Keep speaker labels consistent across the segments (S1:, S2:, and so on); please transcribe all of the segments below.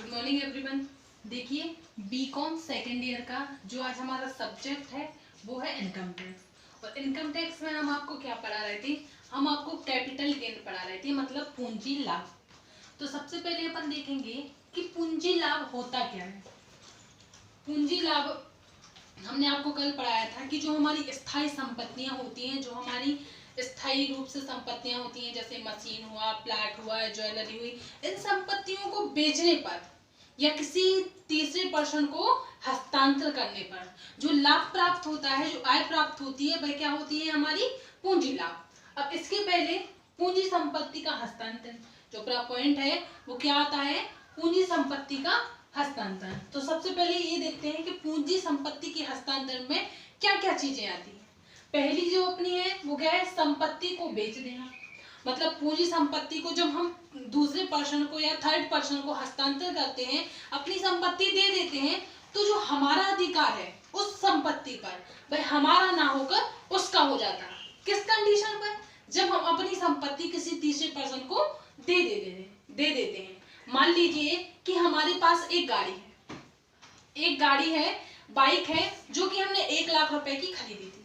S1: Good morning everyone. देखिए BCom second year का जो आज हमारा सब्जेक्ट है वो है इनकम टैक्स। और इनकम टैक्स में हम आपको क्या पढ़ा रहे थे, हम आपको कैपिटल गेन पढ़ा रहे थे, मतलब पूंजी लाभ। तो सबसे पहले अपन देखेंगे कि पूंजी लाभ होता क्या है। पूंजी लाभ हमने आपको कल पढ़ाया था कि जो हमारी स्थायी संपत्तियां होती हैं, जो हमारी स्थायी रूप से संपत्तियां होती हैं, जैसे मशीन हुआ, प्लाट हुआ, ज्वेलरी हुई, इन संपत्तियों को बेचने पर या किसी तीसरे पर्सन को हस्तांतर करने पर जो लाभ प्राप्त होता है, जो आय प्राप्त होती है, वह क्या होती है, हमारी पूंजी लाभ। अब इसके पहले पूंजी संपत्ति का हस्तांतरण, जो पॉइंट है वो क्या आता है, पूंजी संपत्ति का हस्तांतरण। तो सबसे पहले ये देखते हैं कि पूंजी संपत्ति के हस्तांतरण में क्या क्या चीजें आती हैं। पहली जो अपनी है वो क्या है, संपत्ति को बेच देना। मतलब पूंजी संपत्ति को जब हम दूसरे पर्सन को या थर्ड पर्सन को हस्तांतर करते हैं, अपनी संपत्ति दे देते हैं, तो जो हमारा अधिकार है उस संपत्ति पर वह हमारा ना होकर उसका हो जाता है। किस कंडीशन पर, जब हम अपनी संपत्ति किसी तीसरे पर्सन को दे देते हैं। मान लीजिए कि हमारे पास एक गाड़ी है, बाइक है, जो कि हमने 1 लाख रुपए की खरीदी थी।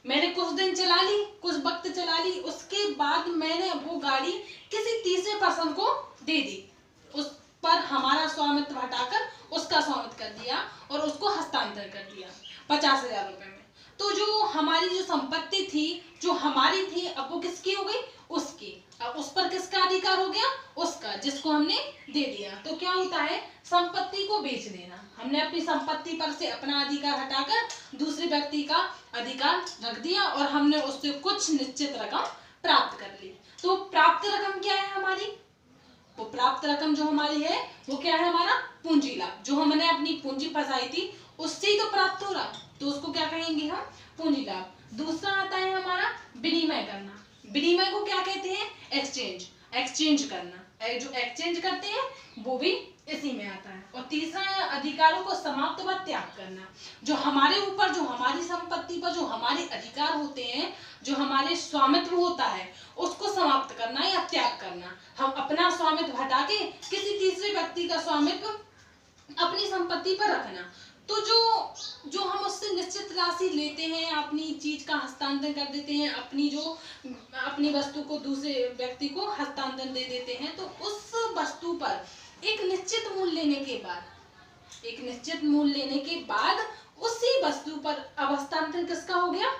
S1: मैंने कुछ दिन चला ली, कुछ वक्त चला ली, उसके बाद मैंने वो गाड़ी किसी तीसरे पर्सन को दे दी। उस पर हमारा स्वामित्व हटाकर उसका स्वामित्व कर दिया और उसको हस्तांतर कर दिया 50,000 रुपए में। तो जो हमारी जो संपत्ति थी, जो हमारी थी, अब वो किसकी हो गई, उसकी। अब उस पर किसका अधिकार हो गया, उसका, जिसको हमने दे दिया। तो क्या होता है, संपत्ति को बेच देना। हमने अपनी संपत्ति पर से अपना अधिकार हटाकर दूसरे व्यक्ति का अधिकार रख दिया और हमने उससे कुछ निश्चित रकम प्राप्त कर ली। तो प्राप्त रकम क्या है हमारी, वो प्राप्त रकम जो हमारी है वो क्या है, हमारा पूंजी लाभ। जो हमने अपनी पूंजी फंसाई थी उससे ही तो प्राप्त हो रहा, तो उसको क्या कहेंगे हम, पूंजी लाभ। दूसरा आता है हमारा विनिमय करना। विनिमय को क्या कहते हैं, एक्सचेंज करना। जो एक्सचेंज करते हैं वो भी इसी में आता है। और तीसरा है अधिकारों को समाप्त व त्याग करना। जो हमारे ऊपर, जो हमारी संपत्ति पर जो हमारे अधिकार होते हैं, जो हमारे स्वामित्व होता है, उसको समाप्त करना या त्याग करना। हम अपना स्वामित्व हटा के किसी तीसरे व्यक्ति का स्वामित्व अपनी संपत्ति पर रखना। तो जो हम उससे निश्चित राशि लेते हैं, अपनी चीज का हस्तांतरण कर देते हैं, अपनी वस्तु को दूसरे व्यक्ति को हस्तांतरण दे देते हैं, तो उस वस्तु पर एक निश्चित मूल्य लेने के बाद उसी वस्तु पर अब हस्तांतरण किसका हो गया,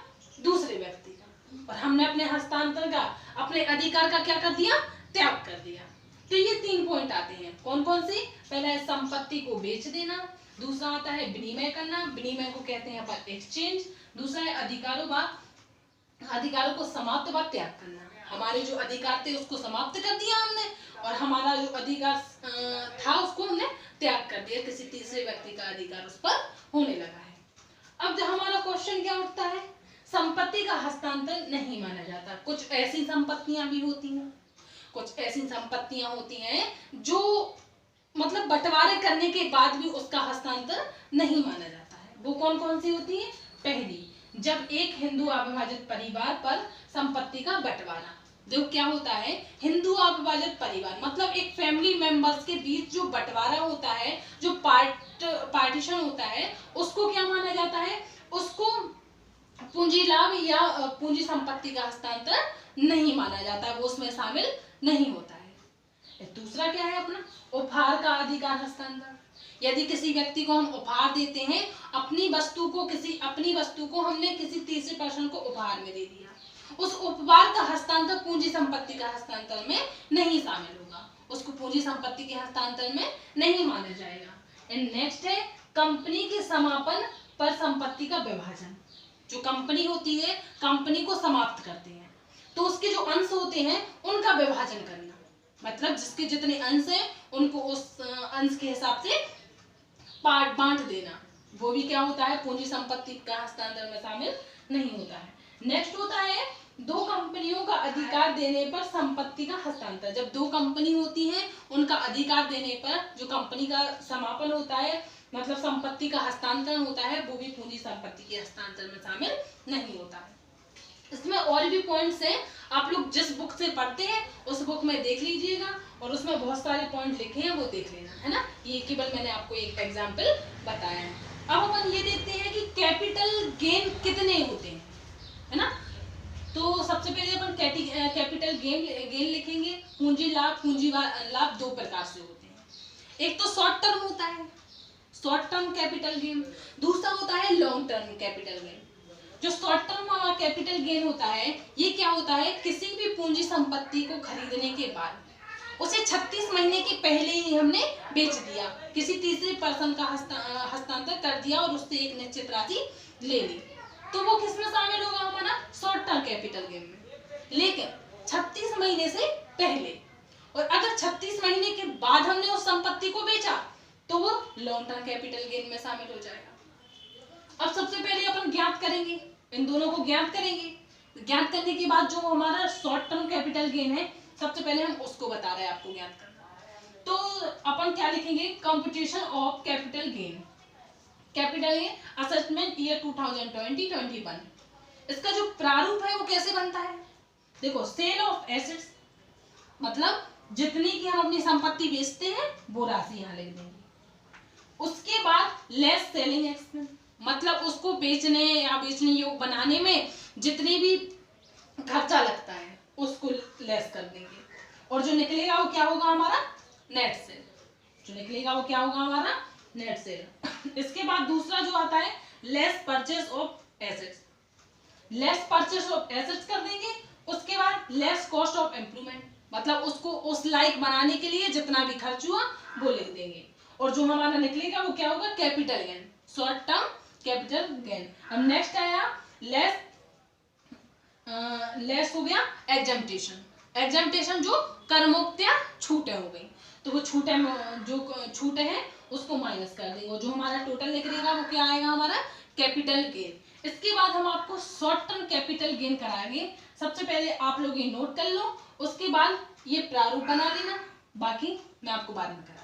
S1: दूसरे व्यक्ति का। और हमने अपने हस्तांतरण का, अपने अधिकार का क्या कर दिया, त्याग कर दिया। तो ये 3 पॉइंट आते हैं, कौन कौन से, पहला है संपत्ति को बेच देना, दूसरा आता है विनिमय करना, विनिमय को कहते हैं अपन एक्सचेंज, दूसरा है अधिकारों को समाप्त व त्याग करना। हमारे जो अधिकार थे उसको समाप्त कर दिया हमने, और हमारा जो अधिकार था उसको हमने त्याग कर दिया, किसी तीसरे व्यक्ति का अधिकार उस पर होने लगा है। अब जो हमारा क्वेश्चन क्या उठता है, संपत्ति का हस्तांतरण नहीं माना जाता। कुछ ऐसी संपत्तियां होती हैं जो मतलब बंटवारे करने के बाद भी उसका हस्तांतरण नहीं माना जाता है। वो कौन कौन सी होती है, पहली, जब एक हिंदू अविभाजित परिवार पर संपत्ति का बंटवारा। जो क्या होता है, हिंदू अविभाजित परिवार मतलब एक फैमिली मेंबर्स के बीच जो बंटवारा होता है, जो पार्टीशन होता है, उसको क्या माना जाता है, उसको पूंजी लाभ या पूंजी संपत्ति का हस्तांतरण नहीं माना जाता है, वो उसमें शामिल नहीं होता है। दूसरा क्या है अपना, उपहार का अधिकार हस्तांतरण। यदि किसी व्यक्ति को हम उपहार देते हैं, अपनी वस्तु को हमने किसी तीसरे पर्सन को उपहार में दे दिया, उस उपहार का हस्तांतरण पूंजी संपत्ति का हस्तांतरण में नहीं शामिल होगा, उसको पूंजी संपत्ति के हस्तांतरण में नहीं माना जाएगा। एंड नेक्स्ट है कंपनी के समापन पर संपत्ति का विभाजन। जो कंपनी होती है, कंपनी को समाप्त करते हैं, तो उसके जो अंश होते हैं उनका विभाजन करना, मतलब जिसके जितने अंश हैं उनको उस अंश के हिसाब से बांट देना, वो भी क्या होता है, पूंजी संपत्ति का हस्तांतरण में शामिल नहीं होता है। नेक्स्ट होता है 2 कंपनियों का अधिकार देने पर संपत्ति का हस्तांतरण। जब 2 कंपनी होती हैं, उनका अधिकार देने पर जो कंपनी का समापन होता है, मतलब संपत्ति का हस्तांतरण होता है, वो भी पूंजी संपत्ति के हस्तांतरण में शामिल नहीं होता है। इसमें और भी पॉइंट्स हैं, आप लोग जिस बुक से पढ़ते हैं उस बुक में देख लीजिएगा, और उसमें बहुत सारे पॉइंट लिखे हैं वो देख लेना, है ना। ये केवल मैंने आपको एक एग्जांपल बताया है। अब अपन ये देखते हैं कि कैपिटल गेन कितने होते हैं, है ना। तो सबसे पहले अपन कैपिटल गेन लिखेंगे। पूंजी लाभ दो प्रकार से होते हैं। एक तो शॉर्ट टर्म होता है, शॉर्ट टर्म कैपिटल गेन, दूसरा होता है लॉन्ग टर्म कैपिटल गेन। जो शॉर्ट टर्म कैपिटल गेन होता है, ये क्या होता है, किसी भी पूंजी संपत्ति को खरीदने के बाद उसे 36 महीने के पहले ही हमने बेच दिया, किसी तीसरे पर्सन का हस्तांतर कर दिया और उससे एक निश्चित राशि ले ली, तो वो किसमें शामिल होगा, हमारा शॉर्ट टर्म कैपिटल गेन में। लेकिन 36 महीने से पहले, और अगर 36 महीने के बाद हमने उस संपत्ति को बेचा तो वो लॉन्ग टर्म कैपिटल गेन में शामिल हो जाएगा। अब सबसे पहले अपन ज्ञात करेंगे, इन दोनों को ज्ञात करेंगे। ज्ञात करने के बाद जो हमारा शॉर्ट टर्म कैपिटल गेन है, सबसे पहले हम उसको बता रहे हैं आपको ज्ञात करना। तो अपन क्या लिखेंगे, computation of capital gain. Capital gain assessment year 2020-21। इसका जो प्रारूप है वो कैसे बनता है, देखो, सेल ऑफ एसेट्स, मतलब जितनी की हम अपनी संपत्ति बेचते हैं वो राशि यहाँ लिख देंगे। उसके बाद लेस सेलिंग एक्सपेंस, मतलब उसको बेचने या बेचने योग्य बनाने में जितनी भी खर्चा लगता है उसको लेस कर देंगे, और जो निकलेगा वो क्या होगा, हमारा नेट सेल। जो निकलेगा वो क्या होगा, हमारा नेट सेल। इसके बाद दूसरा जो आता है less purchase of assets, less purchase of assets कर देंगे। उसके बाद लेस कॉस्ट ऑफ इम्प्रूवमेंट, मतलब उसको उस लायक बनाने के लिए जितना भी खर्च हुआ वो लिख देंगे, और जो हमारा निकलेगा वो क्या होगा, capital gain, short term capital gain. अब नेक्स्ट आया लेस हो गया एग्जम्पटेशन। एग्जम्पटेशन जो करमुक्तियां छूटें हो गई, तो वो छूटे हैं उसको माइनस कर देंगे, और जो हमारा टोटल निकलेगा वो क्या आएगा, हमारा कैपिटल गेन। इसके बाद हम आपको शॉर्ट टर्म कैपिटल गेन कराएंगे। सबसे पहले आप लोग ये नोट कर लो, उसके बाद ये प्रारूप बना लेना, बाकी मैं आपको बाद में कराऊंगा।